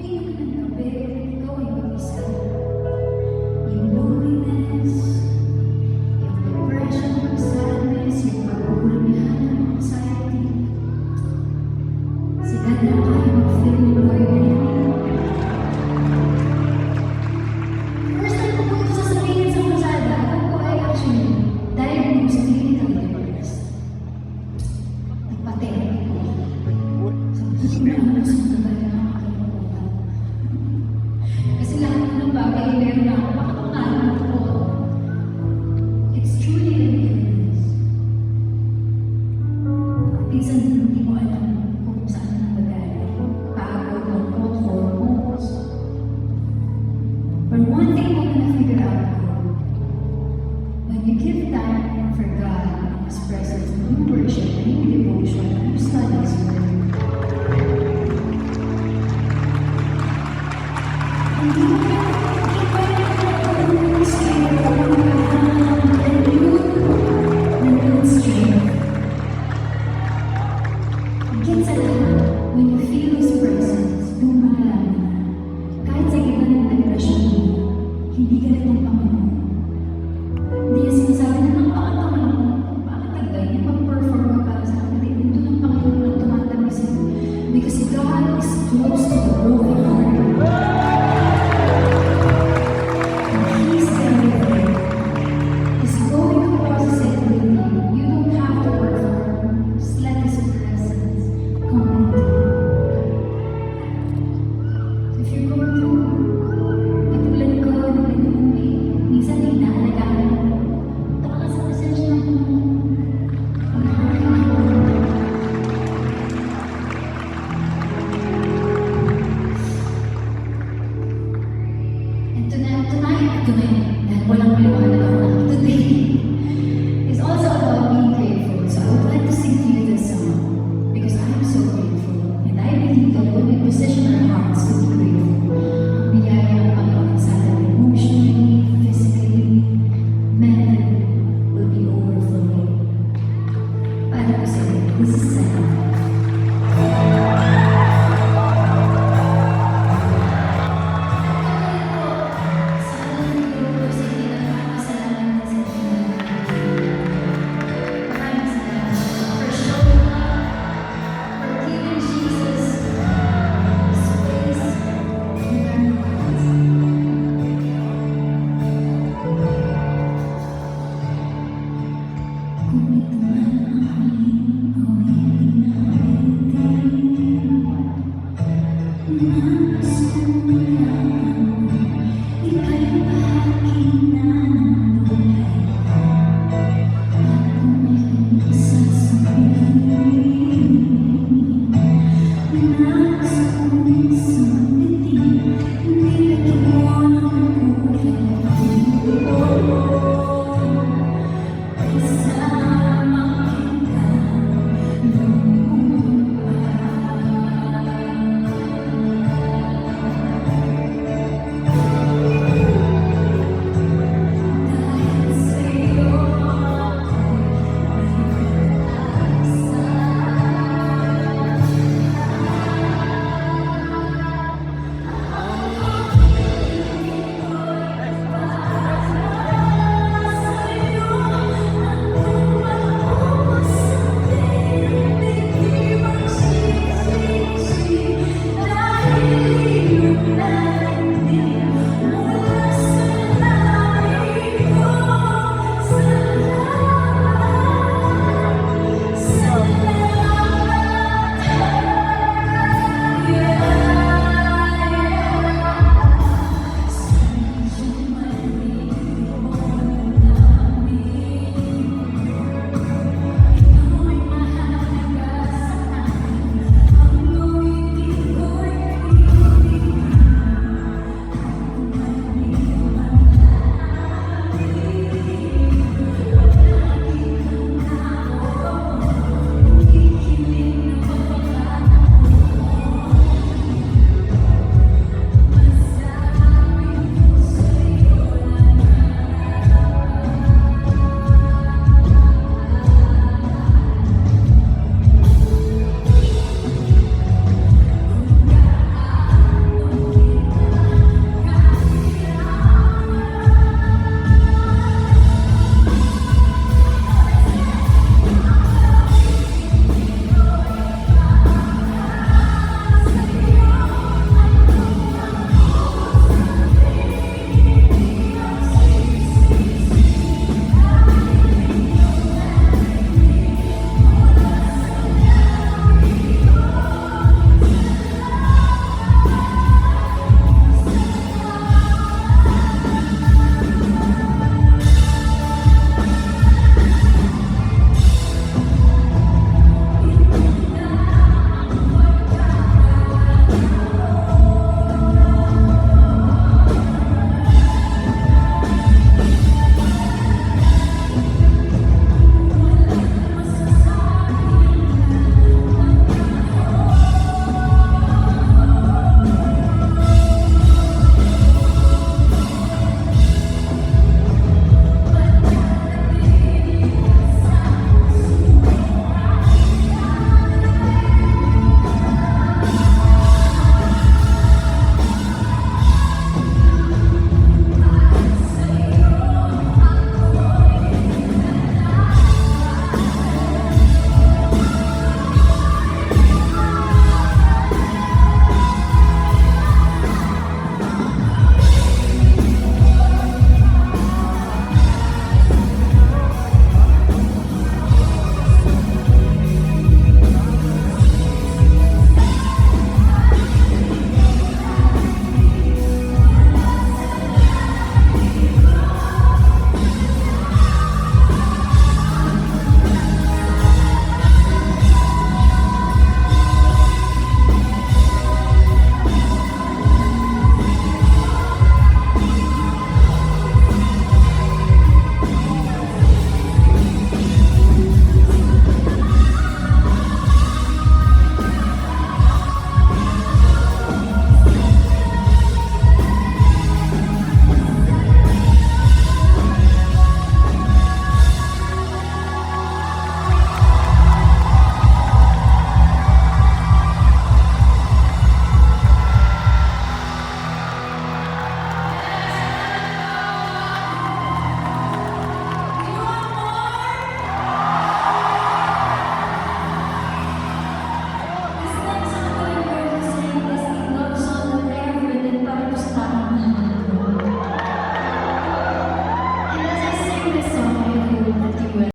Tumingin ka ng gabi, ikaw ay mag-isa. Yung loneliness, yung depression, yung sadness, yung pag-uulmihan ng anxiety. Si God lang kaya mag-feel ng burden. First time ko po ito sasabihin sa kalsada, alam ko ay actually diagnosed clinically depressed. Nagpa-therapy ko. Sobrang gusto ko talaga nakakalimutan. Kasi lahat ng bagay meron ako makatunalan ko. It's truly an illness. Minsan hindi mo alam kung saan nanggagaling. Pagod, lungkot, hormones. But one thing mo na figure out ko, when you give time for God and His presence, when you worship, when you devotion, when you study His Word, hindi mo higit sa lahat, when you feel His presence, doon mo nalaman na kahit sa gitna ng depression mo, hindi ka rin ang Panginoon. Hindi yung sinasabi na napakataman mo, bakit ganyan mag-perform ka para sa akin, hindi doon ang Panginoon na tumatabi sa'yo. Because God is close to the broken heart. He's everything. He's going to process it with you. You don't have to perform. Just let His presence come into you. If you're going through, katulad ko, minsan inaalagaan mo. Taka ka sa presensya ng And tonight, dahil walang maliwanag ako na today, is also about being grateful. So I would like to sing to you this song because I am so grateful. And I believe that when we position our hearts to be grateful, ang biyaya ng Panginoon sa atin emotionally, physically, mentally, will be overflowing. Para ko sa iyo, this is sad. Ika'y